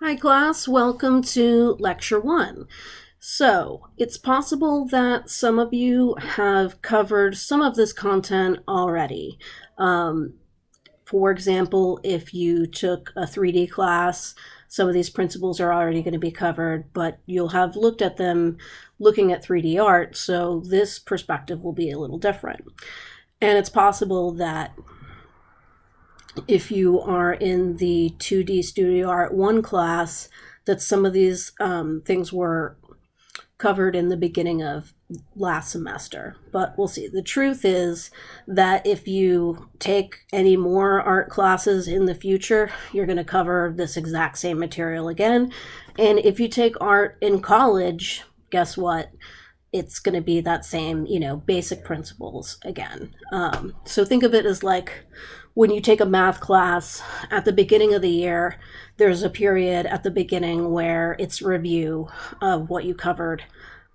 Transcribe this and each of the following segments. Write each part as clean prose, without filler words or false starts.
Hi class, welcome to lecture 1. So, it's possible that some of you have covered some of this content already. For example, if you took a 3D class, some of these principles are already going to be covered, but you'll have looked at them looking at 3D art, so this perspective will be a little different. And it's possible that if you are in the 2D Studio Art 1 class, that some of these things were covered in the beginning of last semester. But we'll see. The truth is that if you take any more art classes in the future, you're going to cover this exact same material again. And if you take art in college, guess what? It's going to be that same, basic principles again. So think of it as like when you take a math class at the beginning of the year, there's a period at the beginning where it's review of what you covered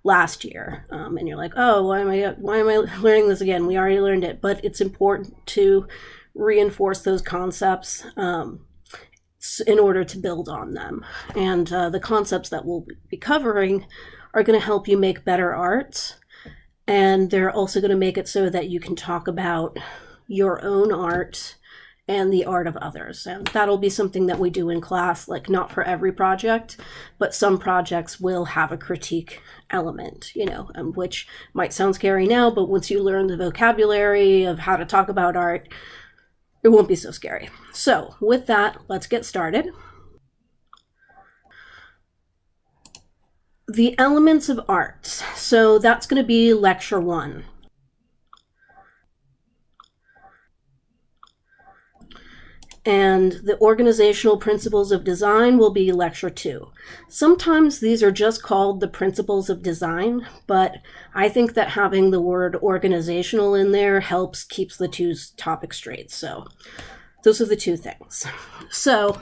last year. And you're like, oh, why am I learning this again? We already learned it. But it's important to reinforce those concepts in order to build on them. And the concepts that we'll be covering are going to help you make better art. And they're also going to make it so that you can talk about your own art and the art of others. And that'll be something that we do in class, like not for every project, but some projects will have a critique element, which might sound scary now, but once you learn the vocabulary of how to talk about art, it won't be so scary. So with that, let's get started. The elements of art. So that's going to be lecture 1. And the organizational principles of design will be lecture 2. Sometimes these are just called the principles of design, but I think that having the word organizational in there keeps the two topics straight. So those are the two things. So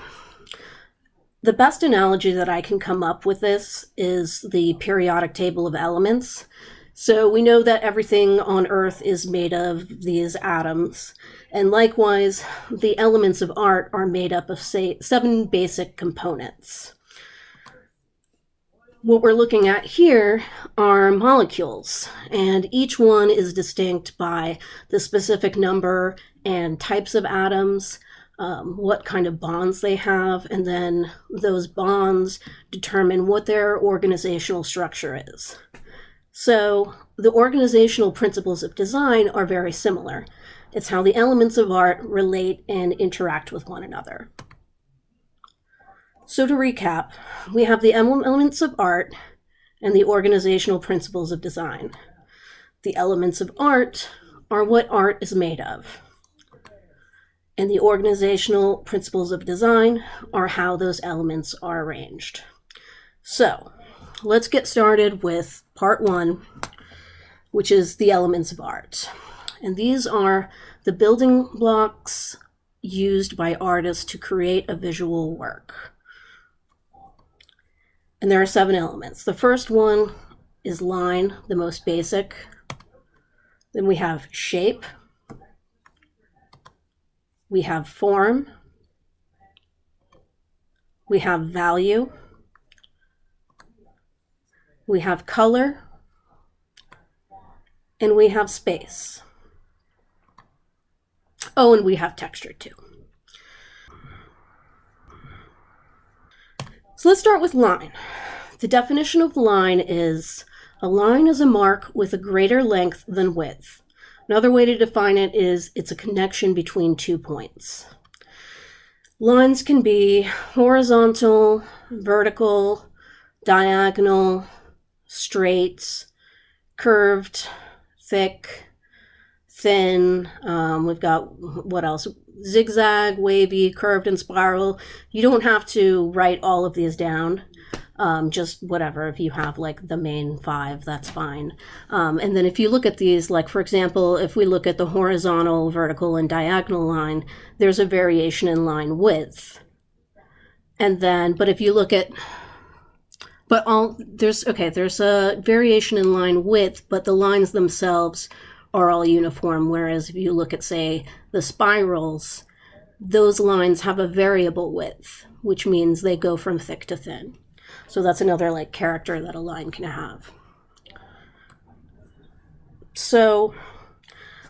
the best analogy that I can come up with this is the periodic table of elements. So we know that everything on Earth is made of these atoms. And likewise, the elements of art are made up of, say, 7 basic components. What we're looking at here are molecules, and each one is distinct by the specific number and types of atoms, what kind of bonds they have, and then those bonds determine what their organizational structure is. So the organizational principles of design are very similar. It's how the elements of art relate and interact with one another. So to recap, we have the elements of art and the organizational principles of design. The elements of art are what art is made of. And the organizational principles of design are how those elements are arranged. So let's get started with part 1, which is the elements of art. And these are the building blocks used by artists to create a visual work. And there are 7 elements. The first one is line, the most basic. Then we have shape. We have form. We have value. We have color. And we have space. Oh, and we have texture too. So let's start with line. The definition of line is a line is a mark with a greater length than width. Another way to define it is it's a connection between 2 points. Lines can be horizontal, vertical, diagonal, straight, curved, thick, thin. We've got, what else? Zigzag, wavy, curved, and spiral. You don't have to write all of these down. Just whatever. If you have like the main 5, that's fine. And then if you look at these, like for example, if we look at the horizontal, vertical, and diagonal line, there's a variation in line width. And then, but if you look at, there's a variation in line width, but the lines themselves are all uniform. Whereas if you look at, say, the spirals, those lines have a variable width, which means they go from thick to thin. So that's another like character that a line can have. So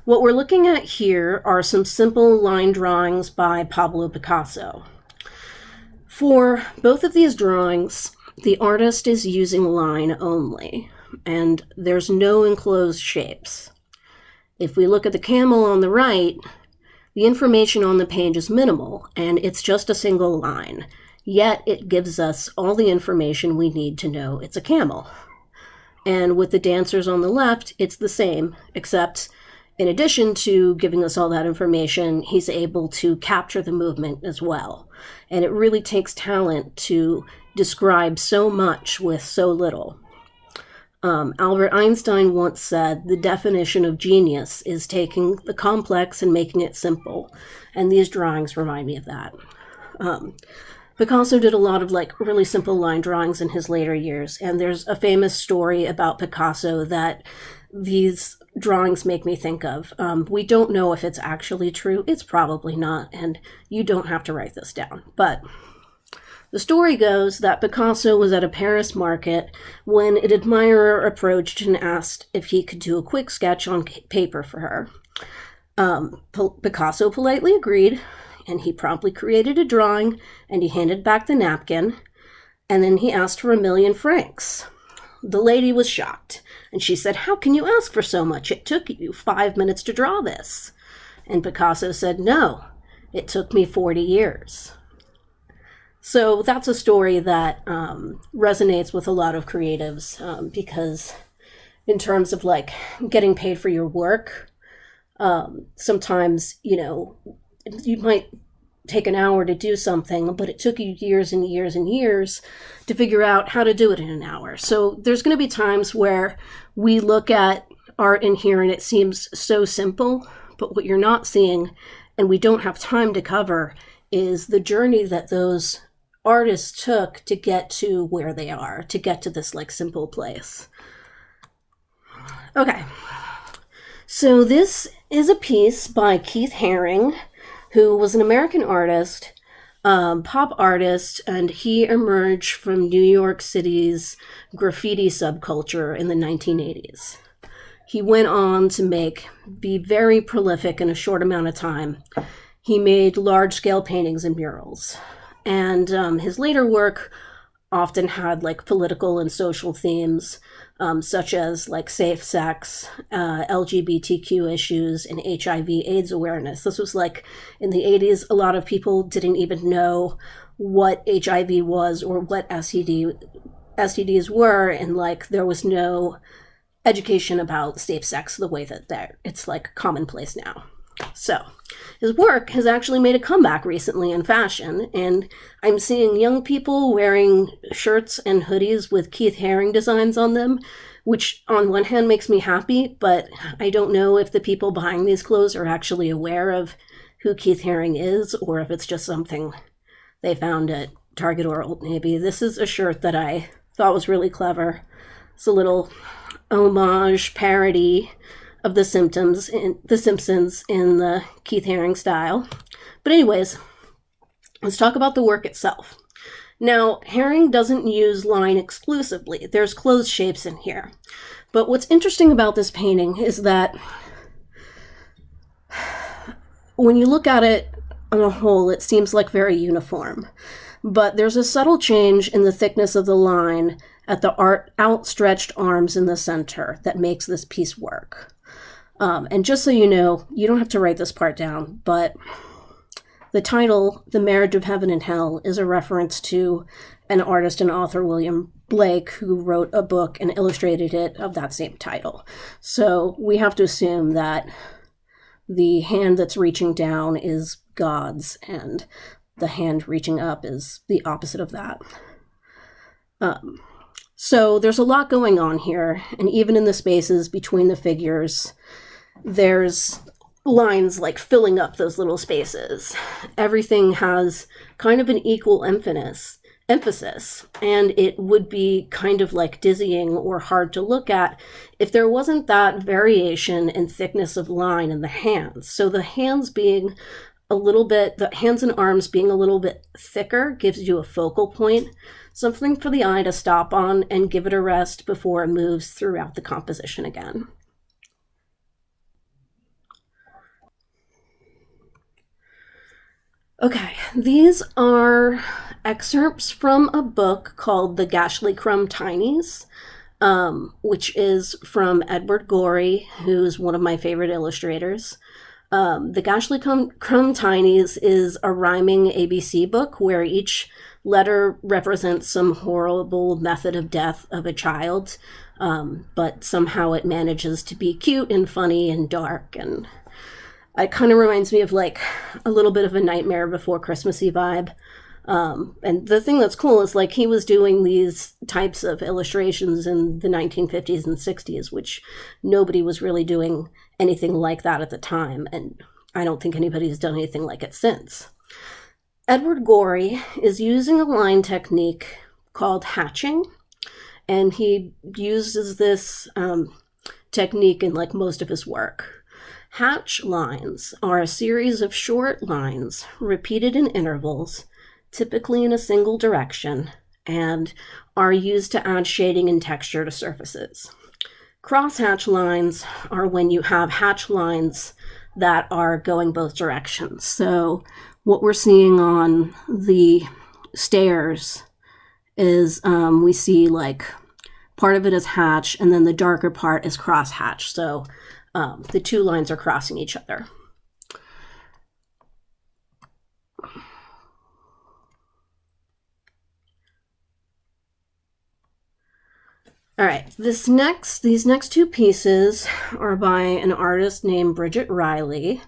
what we're looking at here are some simple line drawings by Pablo Picasso. For both of these drawings, the artist is using line only, and there's no enclosed shapes. If we look at the camel on the right, the information on the page is minimal, and it's just a single line, yet it gives us all the information we need to know it's a camel. And with the dancers on the left, it's the same, except in addition to giving us all that information, he's able to capture the movement as well. And it really takes talent to describe so much with so little. Albert Einstein once said, the definition of genius is taking the complex and making it simple. And these drawings remind me of that. Picasso did a lot of like really simple line drawings in his later years. And there's a famous story about Picasso that these drawings make me think of. We don't know if it's actually true. It's probably not. And you don't have to write this down. But the story goes that Picasso was at a Paris market when an admirer approached and asked if he could do a quick sketch on paper for her. Picasso politely agreed, and he promptly created a drawing, and he handed back the napkin, and then he asked for 1,000,000 francs. The lady was shocked, and she said, "How can you ask for so much? It took you 5 minutes to draw this." And Picasso said, "No, it took me 40 years. So that's a story that resonates with a lot of creatives because in terms of like getting paid for your work, sometimes, you might take an hour to do something, but it took you years and years and years to figure out how to do it in an hour. So there's going to be times where we look at art in here and it seems so simple, but what you're not seeing, and we don't have time to cover, is the journey that those artists took to get to where they are, to get to this like simple place. Okay, so this is a piece by Keith Haring, who was an American artist, pop artist, and he emerged from New York City's graffiti subculture in the 1980s. He went on to be very prolific in a short amount of time. He made large-scale paintings and murals. And his later work often had like political and social themes, such as like safe sex, LGBTQ issues, and HIV/AIDS awareness. This was like in the 80s, a lot of people didn't even know what HIV was or what STDs were, and like there was no education about safe sex the way that it's like commonplace now. So his work has actually made a comeback recently in fashion, and I'm seeing young people wearing shirts and hoodies with Keith Haring designs on them, which on one hand makes me happy, but I don't know if the people buying these clothes are actually aware of who Keith Haring is, or if it's just something they found at Target or Old Navy. This is a shirt that I thought was really clever. It's a little homage parody of The Simpsons in the Keith Haring style. But anyways, let's talk about the work itself. Now, Haring doesn't use line exclusively. There's closed shapes in here. But what's interesting about this painting is that when you look at it on a whole, it seems like very uniform. But there's a subtle change in the thickness of the line at the outstretched arms in the center that makes this piece work. And just so you know, you don't have to write this part down, but the title, The Marriage of Heaven and Hell, is a reference to an artist and author, William Blake, who wrote a book and illustrated it of that same title. So we have to assume that the hand that's reaching down is God's, and the hand reaching up is the opposite of that. So there's a lot going on here, and even in the spaces between the figures, there's lines like filling up those little spaces. Everything has kind of an equal emphasis, and it would be kind of like dizzying or hard to look at if there wasn't that variation in thickness of line in the hands. So the hands being a little bit, the hands and arms being a little bit thicker gives you a focal point, something for the eye to stop on and give it a rest before it moves throughout the composition again. Okay, these are excerpts from a book called The Gashley Crumb Tinies, which is from Edward Gorey, who's one of my favorite illustrators. The Gashley Crumb Tinies is a rhyming ABC book where each letter represents some horrible method of death of a child, but somehow it manages to be cute and funny and dark, and it kind of reminds me of like a little bit of a Nightmare Before Christmassy vibe. And the thing that's cool is like he was doing these types of illustrations in the 1950s and 60s, which nobody was really doing anything like that at the time. And I don't think anybody's done anything like it since. Edward Gorey is using a line technique called hatching. And he uses this technique in like most of his work. Hatch lines are a series of short lines repeated in intervals, typically in a single direction, and are used to add shading and texture to surfaces. Crosshatch lines are when you have hatch lines that are going both directions. So what we're seeing on the stairs is we see like part of it is hatch and then the darker part is crosshatch. So the two lines are crossing each other. All right, these next two pieces are by an artist named Bridget Riley,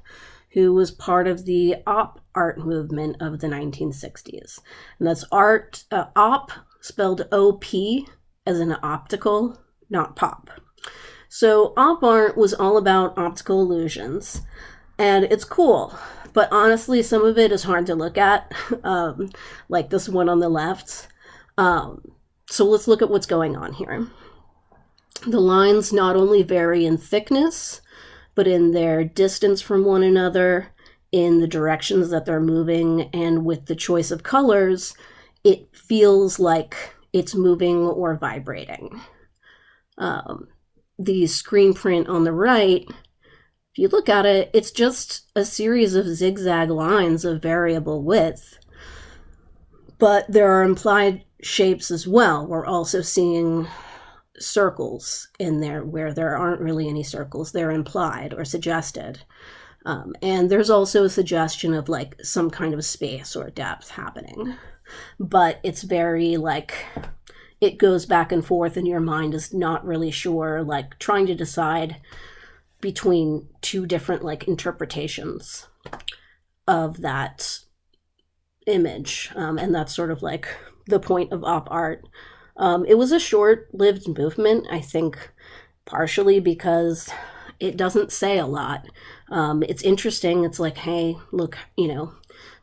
who was part of the op art movement of the 1960s. And that's op spelled O-P as in optical, not pop. So op art was all about optical illusions, and it's cool, but honestly, some of it is hard to look at, like this one on the left. So let's look at what's going on here. The lines not only vary in thickness, but in their distance from one another, in the directions that they're moving, and with the choice of colors, it feels like it's moving or vibrating. The screen print on the right, if you look at it, it's just a series of zigzag lines of variable width. But there are implied shapes as well. We're also seeing circles in there where there aren't really any circles. They're implied or suggested. And there's also a suggestion of like some kind of space or depth happening. But it's very like, it goes back and forth and your mind is not really sure, like trying to decide between two different like interpretations of that image. And that's sort of like the point of op art. It was a short-lived movement, I think, partially because it doesn't say a lot. It's interesting. It's like, hey, look,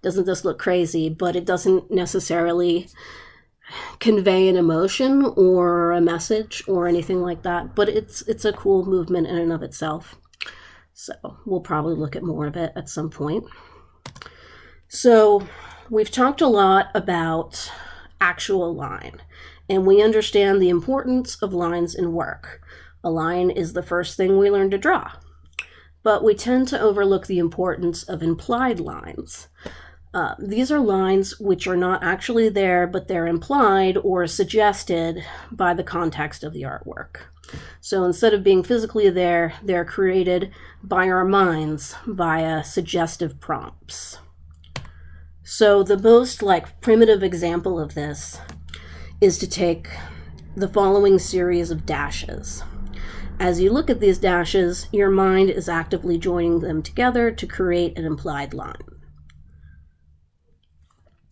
doesn't this look crazy? But it doesn't necessarily convey an emotion or a message or anything like that. But it's a cool movement in and of itself. So we'll probably look at more of it at some point. So we've talked a lot about actual line, and we understand the importance of lines in work. A line is the first thing we learn to draw, but we tend to overlook the importance of implied lines. These are lines which are not actually there, but they're implied or suggested by the context of the artwork. So instead of being physically there, they're created by our minds via suggestive prompts. So the most like primitive example of this is to take the following series of dashes. As you look at these dashes, your mind is actively joining them together to create an implied line.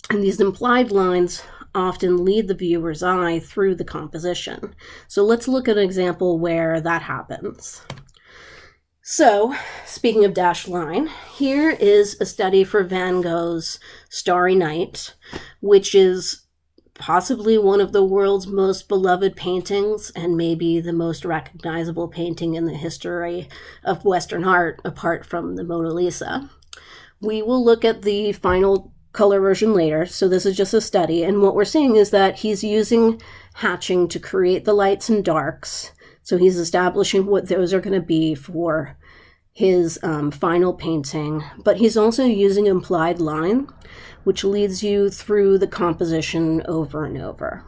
And these implied lines often lead the viewer's eye through the composition. So let's look at an example where that happens. So, speaking of dashed line, here is a study for Van Gogh's Starry Night, which is possibly one of the world's most beloved paintings and maybe the most recognizable painting in the history of Western art, apart from the Mona Lisa. We will look at the final color version later, so this is just a study, and what we're seeing is that he's using hatching to create the lights and darks, so he's establishing what those are going to be for his final painting, but he's also using implied line, which leads you through the composition over and over.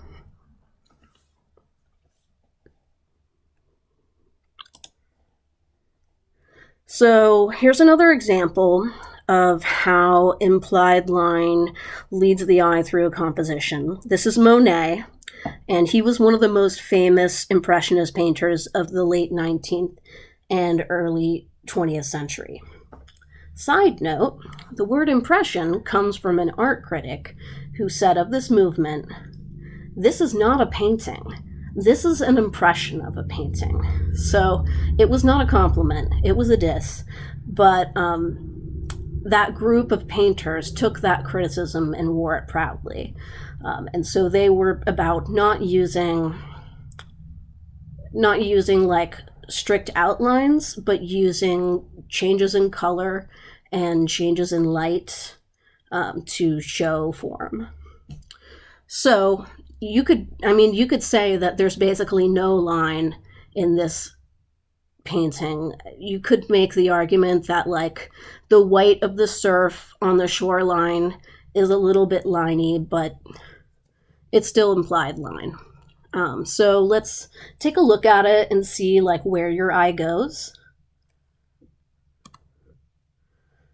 So here's another example of how implied line leads the eye through a composition. This is Monet, and he was one of the most famous Impressionist painters of the late 19th and early 20th century. Side note, the word impression comes from an art critic who said of this movement, "This is not a painting. This is an impression of a painting." So it was not a compliment, it was a diss, but that group of painters took that criticism and wore it proudly. And so they were about not using like strict outlines, but using changes in color and changes in light to show form. So you could say that there's basically no line in this painting. You could make the argument that like the white of the surf on the shoreline is a little bit liney, but it's still implied line. So let's take a look at it and see like where your eye goes.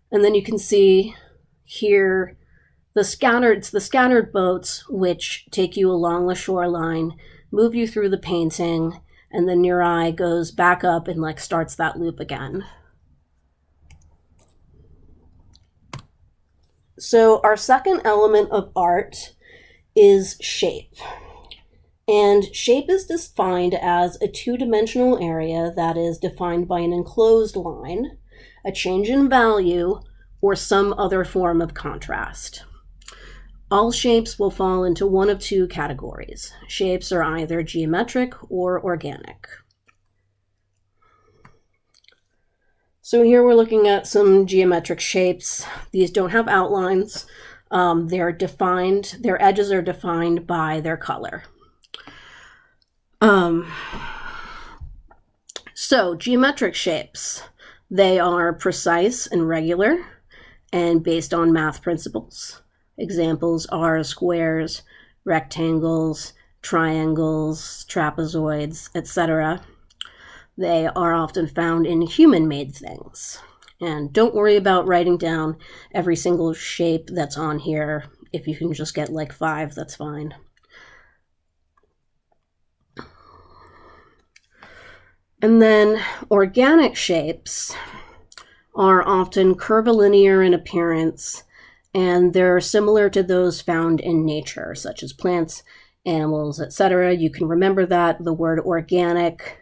And then you can see here the scattered boats which take you along the shoreline, move you through the painting, and then your eye goes back up and like starts that loop again. So our second element of art is shape. And shape is defined as a two-dimensional area that is defined by an enclosed line, a change in value, or some other form of contrast. All shapes will fall into one of two categories. Shapes are either geometric or organic. So here we're looking at some geometric shapes. These don't have outlines. They're defined, their edges are defined by their color. So geometric shapes, they are precise and regular and based on math principles. Examples are squares, rectangles, triangles, trapezoids, etc. They are often found in human-made things. And don't worry about writing down every single shape that's on here. If you can just get like 5, that's fine. And then organic shapes are often curvilinear in appearance, and they're similar to those found in nature, such as plants, animals, etc. You can remember that the word organic,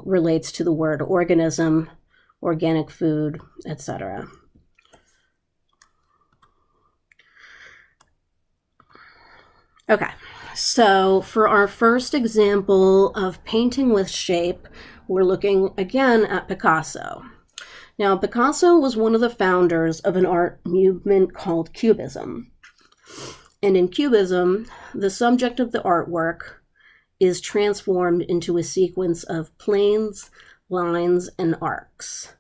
relates to the word organism, organic food, etc. Okay, so for our first example of painting with shape, we're looking again at Picasso. Now, Picasso was one of the founders of an art movement called Cubism. And in Cubism, the subject of the artwork is transformed into a sequence of planes, lines, and arcs.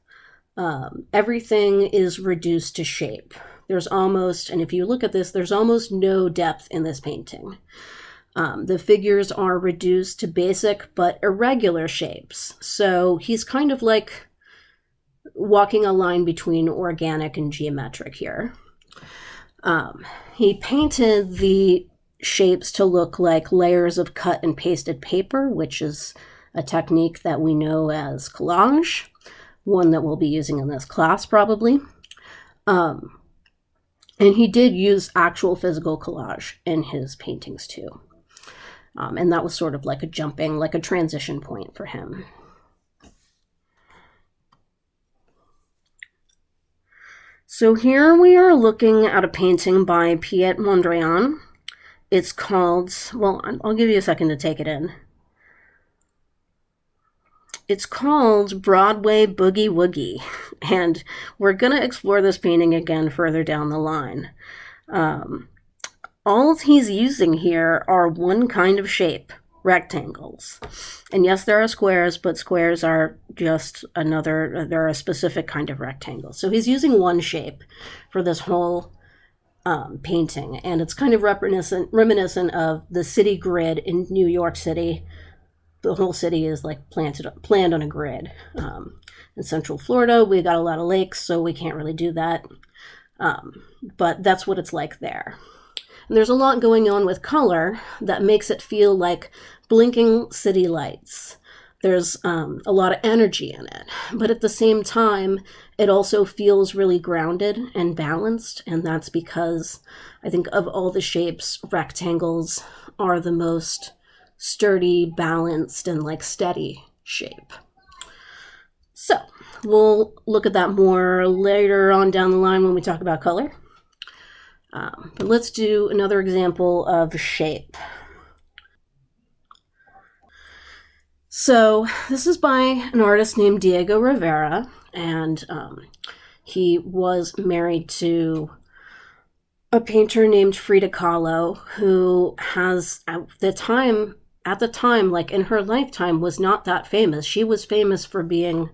Everything is reduced to shape. There's almost, and if you look at this, there's almost no depth in this painting. The figures are reduced to basic but irregular shapes. So he's kind of like walking a line between organic and geometric here. He painted the shapes to look like layers of cut and pasted paper, which is a technique that we know as collage, one that we'll be using in this class probably. And he did use actual physical collage in his paintings too. And that was sort of like a transition point for him. So here we are looking at a painting by Piet Mondrian. It's called, well, I'll give you a second to take it in. it's called Broadway Boogie Woogie, and we're going to explore this painting again further down the line. All he's using here are one kind of shape, rectangles. And yes, there are squares, but squares are just they're a specific kind of rectangle. So he's using one shape for this whole painting, and it's kind of reminiscent of the city grid in New York City. The whole city is like planned on a grid. In Central Florida, we got a lot of lakes, so we can't really do that. But that's what it's like there. And there's a lot going on with color that makes it feel like blinking city lights. There's a lot of energy in it, but at the same time, it also feels really grounded and balanced, and that's because I think of all the shapes, rectangles are the most sturdy, balanced, and like steady shape. So we'll look at that more later on down the line when we talk about color. But let's do another example of shape. So this is by an artist named Diego Rivera, and he was married to a painter named Frida Kahlo, who has at the time, like in her lifetime, was not that famous. She was famous for being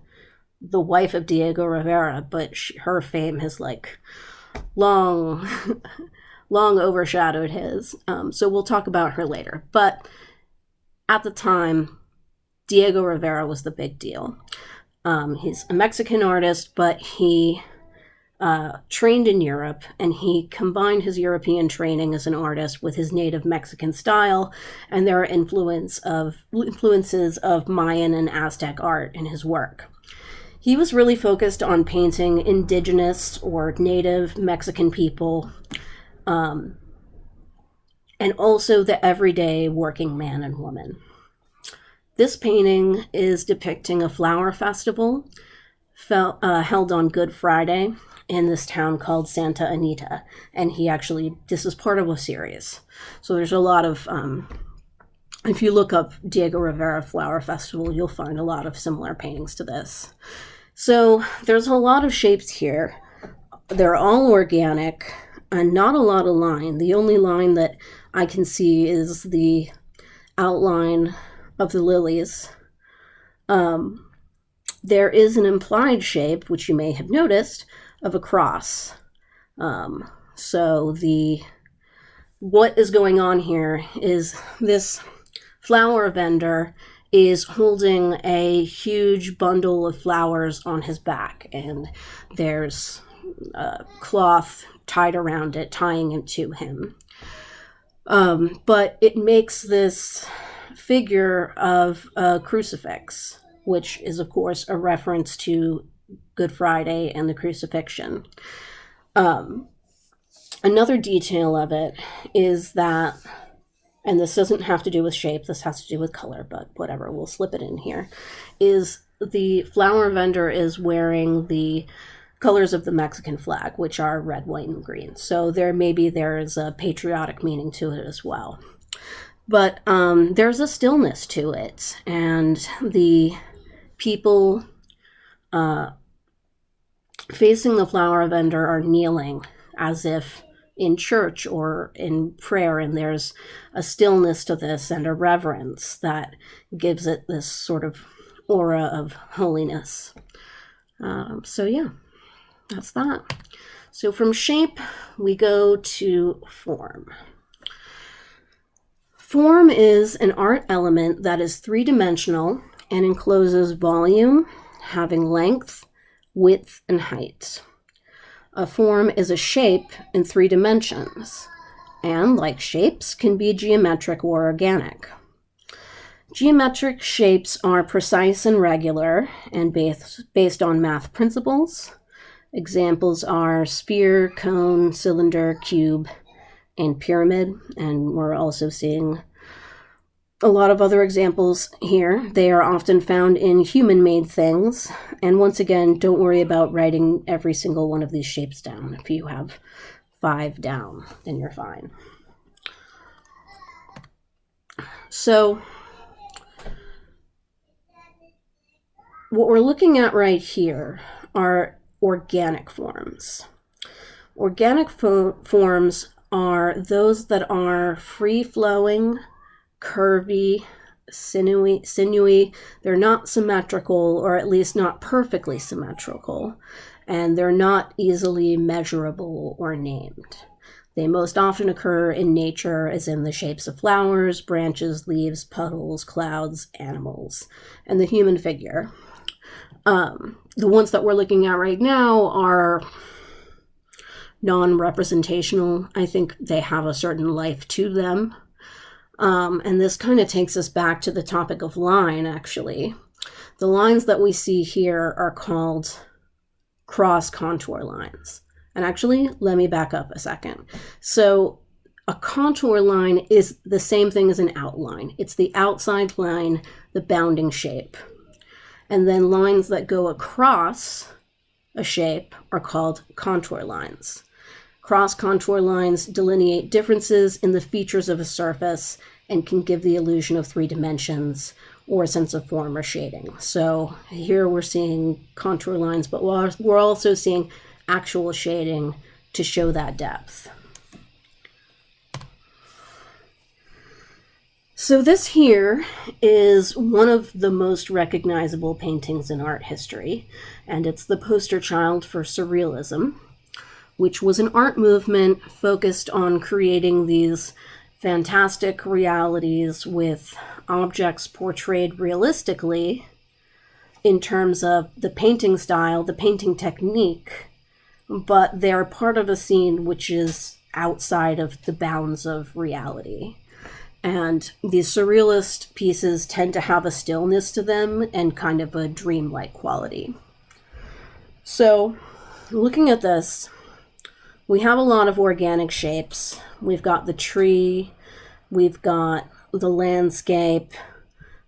the wife of Diego Rivera, but her fame has like long overshadowed his. So we'll talk about her later. But at the time, Diego Rivera was the big deal. He's a Mexican artist, but he trained in Europe, and he combined his European training as an artist with his native Mexican style, and there are influences of Mayan and Aztec art in his work. He was really focused on painting indigenous or native Mexican people, and also the everyday working man and woman. This painting is depicting a flower festival held on Good Friday in this town called Santa Anita, and this is part of a series. So there's a lot of, if you look up Diego Rivera Flower Festival, you'll find a lot of similar paintings to this. So there's a lot of shapes here. They're all organic and not a lot of line. The only line that I can see is the outline of the lilies. There is an implied shape, which you may have noticed, of a cross. So what is going on here is this flower vendor is holding a huge bundle of flowers on his back, and there's a cloth tied around it, tying it to him. But it makes this figure of a crucifix, which is, of course, a reference to Good Friday and the crucifixion. Another detail of it is that, and this doesn't have to do with shape, this has to do with color, but whatever, we'll slip it in here, is the flower vendor is wearing the colors of the Mexican flag, which are red, white, and green. So there is a patriotic meaning to it as well. But there's a stillness to it, and the people facing the flower vendor are kneeling as if in church or in prayer, and there's a stillness to this and a reverence that gives it this sort of aura of holiness. So yeah, that's that. So from shape, we go to form. Form is an art element that is three-dimensional and encloses volume, having length, width, and height. A form is a shape in 3 dimensions, and like shapes, can be geometric or organic. Geometric shapes are precise and regular and based on math principles. Examples are sphere, cone, cylinder, cube, and pyramid, and we're also seeing a lot of other examples here. They are often found in human-made things, and once again, don't worry about writing every single one of these shapes down. If you have 5 down, then you're fine. So what we're looking at right here are organic forms. Organic forms are those that are free-flowing, curvy, sinewy. They're not symmetrical, or at least not perfectly symmetrical, and they're not easily measurable or named. They most often occur in nature as in the shapes of flowers, branches, leaves, puddles, clouds, animals, and the human figure. The ones that we're looking at right now are non-representational. I think they have a certain life to them. And this kind of takes us back to the topic of line, actually. The lines that we see here are called cross-contour lines. And actually, let me back up a second. So a contour line is the same thing as an outline. It's the outside line, the bounding shape. And then lines that go across a shape are called contour lines. Cross-contour lines delineate differences in the features of a surface and can give the illusion of 3 dimensions or a sense of form or shading. So here we're seeing contour lines, but we're also seeing actual shading to show that depth. So this here is one of the most recognizable paintings in art history, and it's the poster child for Surrealism, which was an art movement focused on creating these fantastic realities with objects portrayed realistically in terms of the painting style, the painting technique, but they're part of a scene which is outside of the bounds of reality. And these surrealist pieces tend to have a stillness to them and kind of a dreamlike quality. So, looking at this, we have a lot of organic shapes. We've got the tree, we've got the landscape,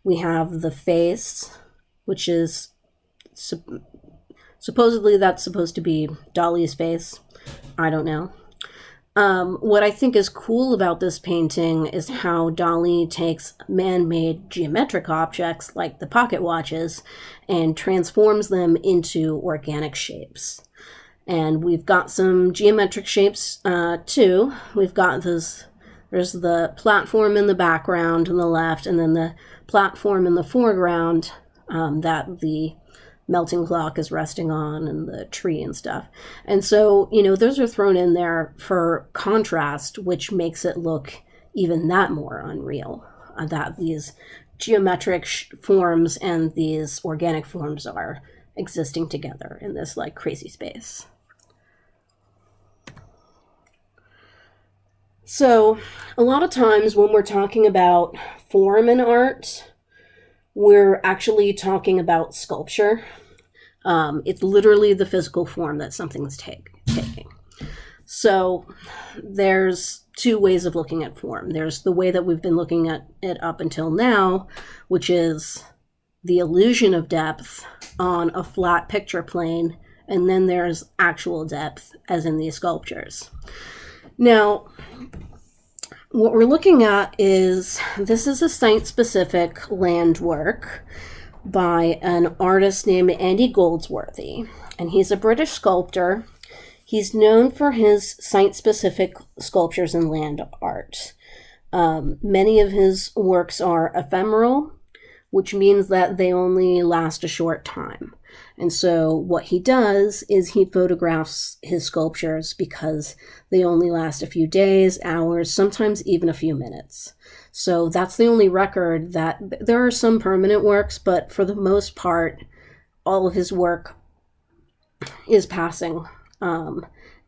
we have the face, which is supposedly that's supposed to be Dali's face. I don't know. What I think is cool about this painting is how Dali takes man-made geometric objects like the pocket watches and transforms them into organic shapes. And we've got some geometric shapes too. We've got there's the platform in the background on the left, and then the platform in the foreground that the melting clock is resting on, and the tree and stuff. And so, those are thrown in there for contrast, which makes it look even that more unreal, that these geometric forms and these organic forms are existing together in this like crazy space. So a lot of times when we're talking about form in art, we're actually talking about sculpture. It's literally the physical form that something's taking. So there's 2 ways of looking at form. There's the way that we've been looking at it up until now, which is the illusion of depth on a flat picture plane, and then there's actual depth, as in these sculptures. Now, what we're looking at is, this is a site-specific land work by an artist named Andy Goldsworthy, and he's a British sculptor. He's known for his site-specific sculptures and land art. Many of his works are ephemeral, which means that they only last a short time. And so what he does is he photographs his sculptures because they only last a few days, hours, sometimes even a few minutes. So that's the only record that there are some permanent works, but for the most part, all of his work is passing.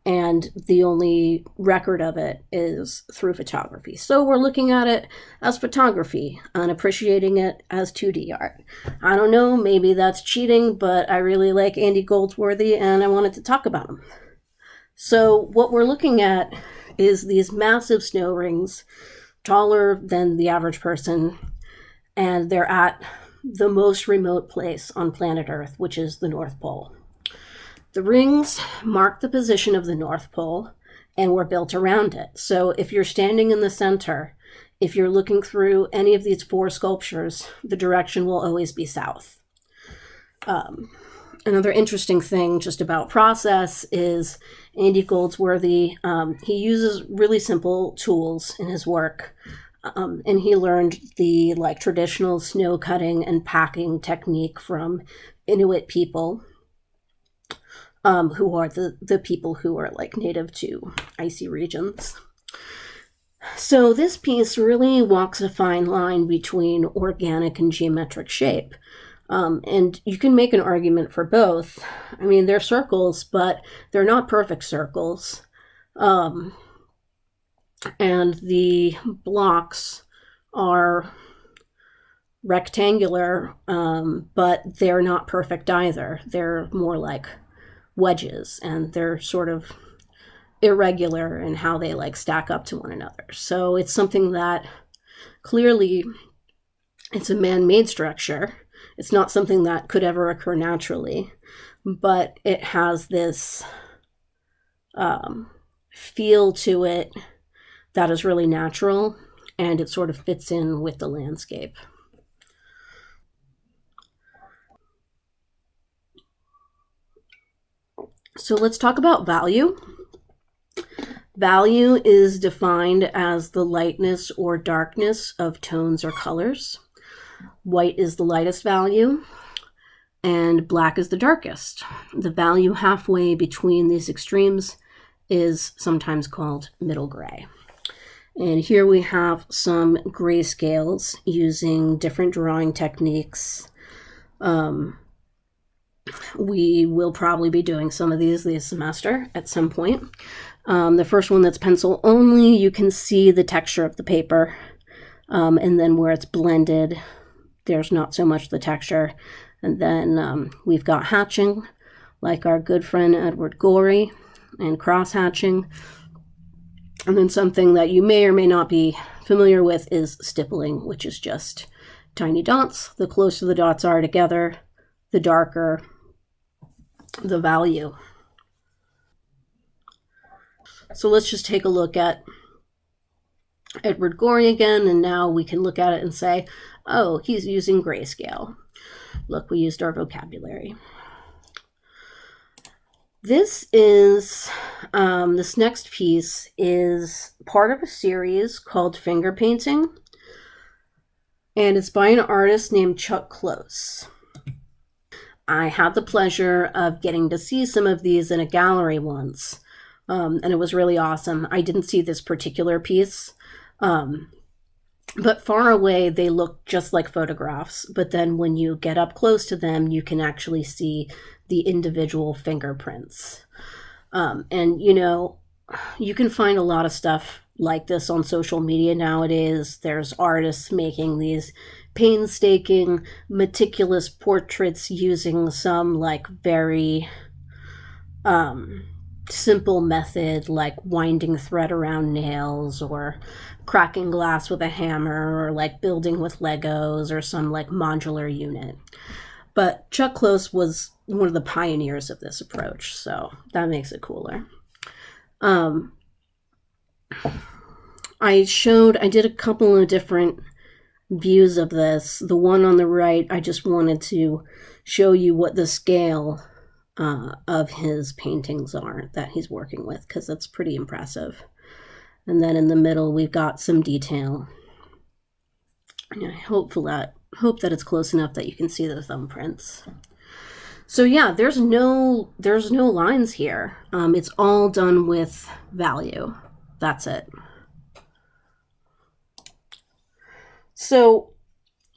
And the only record of it is through photography. So we're looking at it as photography and appreciating it as 2D art. I don't know, maybe that's cheating, but I really like Andy Goldsworthy and I wanted to talk about him. So what we're looking at is these massive snow rings, taller than the average person, and they're at the most remote place on planet Earth, which is the North Pole. The rings mark the position of the North Pole and were built around it. So if you're standing in the center, if you're looking through any of these 4 sculptures, the direction will always be south. Another interesting thing just about process is Andy Goldsworthy, he uses really simple tools in his work. And he learned the traditional snow cutting and packing technique from Inuit people, who are the people who are native to icy regions. So this piece really walks a fine line between organic and geometric shape. And you can make an argument for both. I mean, they're circles, but they're not perfect circles. And the blocks are rectangular, but they're not perfect either. They're more like wedges, and they're sort of irregular in how they stack up to one another. So it's something that clearly it's a man-made structure. It's not something that could ever occur naturally, but it has this feel to it that is really natural, and it sort of fits in with the landscape. So let's talk about value. Value is defined as the lightness or darkness of tones or colors. White is the lightest value, and black is the darkest. The value halfway between these extremes is sometimes called middle gray. And here we have some grayscales using different drawing techniques. We will probably be doing some of these this semester at some point. The first one that's pencil only, you can see the texture of the paper, and then where it's blended, there's not so much the texture. And then we've got hatching, like our good friend Edward Gorey, and cross hatching. And then something that you may or may not be familiar with is stippling, which is just tiny dots. The closer the dots are together, the darker the value. So let's just take a look at Edward Gorey again, and now we can look at it and say, oh, he's using grayscale. Look, we used our vocabulary. This next piece is part of a series called Finger Painting, and it's by an artist named Chuck Close. I had the pleasure of getting to see some of these in a gallery once, and it was really awesome. I didn't see this particular piece, but far away they look just like photographs, but then when you get up close to them, you can actually see the individual fingerprints. And you can find a lot of stuff like this on social media nowadays. There's artists making these painstaking, meticulous portraits using some very simple method, like winding thread around nails, or cracking glass with a hammer, or building with Legos, or some modular unit. But Chuck Close was one of the pioneers of this approach, so that makes it cooler. I did a couple of different views of this. The one on the right, I just wanted to show you what the scale of his paintings are that he's working with, because that's pretty impressive. And then in the middle, we've got some detail. And I hope that it's close enough that you can see the thumbprints. So yeah, there's no lines here. It's all done with value. That's it. So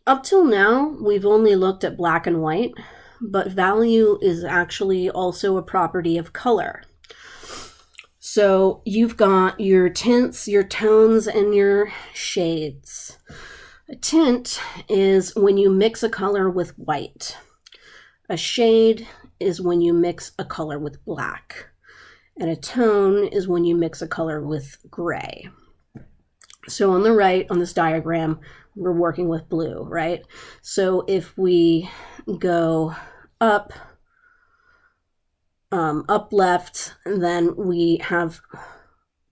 up till now, we've only looked at black and white, but value is actually also a property of color. So you've got your tints, your tones, and your shades. A tint is when you mix a color with white. A shade is when you mix a color with black. And a tone is when you mix a color with gray. So on the right, on this diagram, we're working with blue, right? So if we go up left, and then we have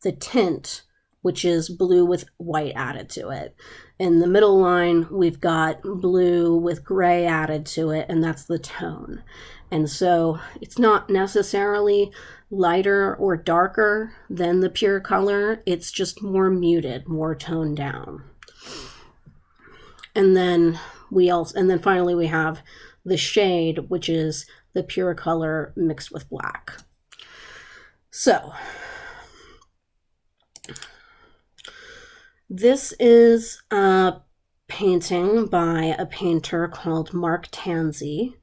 the tint which is blue with white added to it. In the middle line, we've got blue with gray added to it, and that's the tone. And so it's not necessarily lighter or darker than the pure color, it's just more muted, more toned down. And then finally we have the shade, which is the pure color mixed with black. So this is a painting by a painter called Mark Tansey,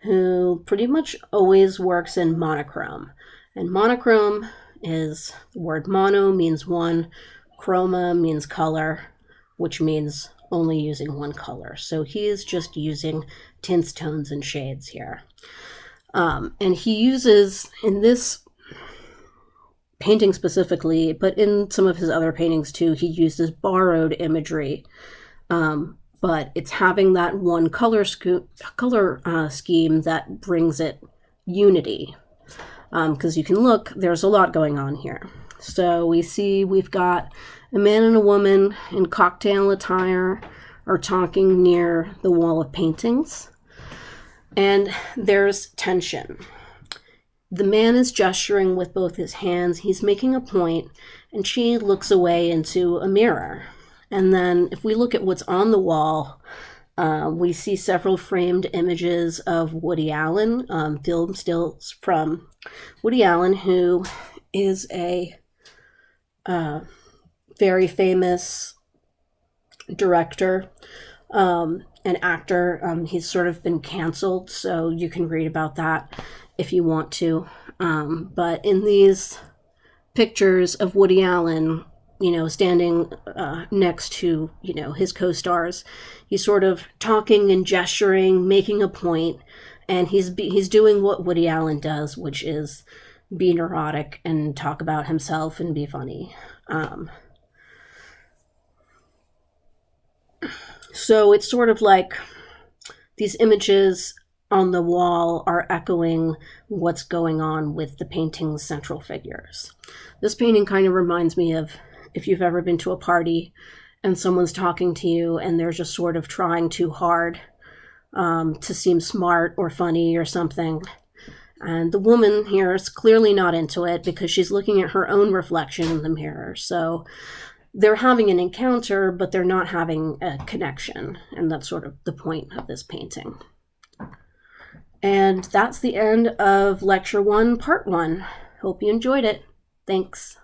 who pretty much always works in monochrome. And monochrome is, the word mono means one, chroma means color, which means only using one color. So he is just using tints, tones, and shades here. And he uses, in this painting specifically, but in some of his other paintings too, he uses borrowed imagery. But it's having that one color scheme that brings it unity. Because you can look, there's a lot going on here. So we've got a man and a woman in cocktail attire are talking near the wall of paintings. And there's tension. The man is gesturing with both his hands. He's making a point, and she looks away into a mirror. And then if we look at what's on the wall, we see several framed images of Woody Allen, film stills from Woody Allen, who is a very famous director, an actor. He's sort of been canceled, so you can read about that if you want to. But in these pictures of Woody Allen, standing next to, his co-stars, he's sort of talking and gesturing, making a point, and he's doing what Woody Allen does, which is be neurotic and talk about himself and be funny. So it's sort of like these images on the wall are echoing what's going on with the painting's central figures. This painting kind of reminds me of if you've ever been to a party and someone's talking to you and they're just sort of trying too hard to seem smart or funny or something. And the woman here is clearly not into it because she's looking at her own reflection in the mirror. So they're having an encounter, but they're not having a connection. And that's sort of the point of this painting. And that's the end of Lecture 1, Part 1. Hope you enjoyed it. Thanks.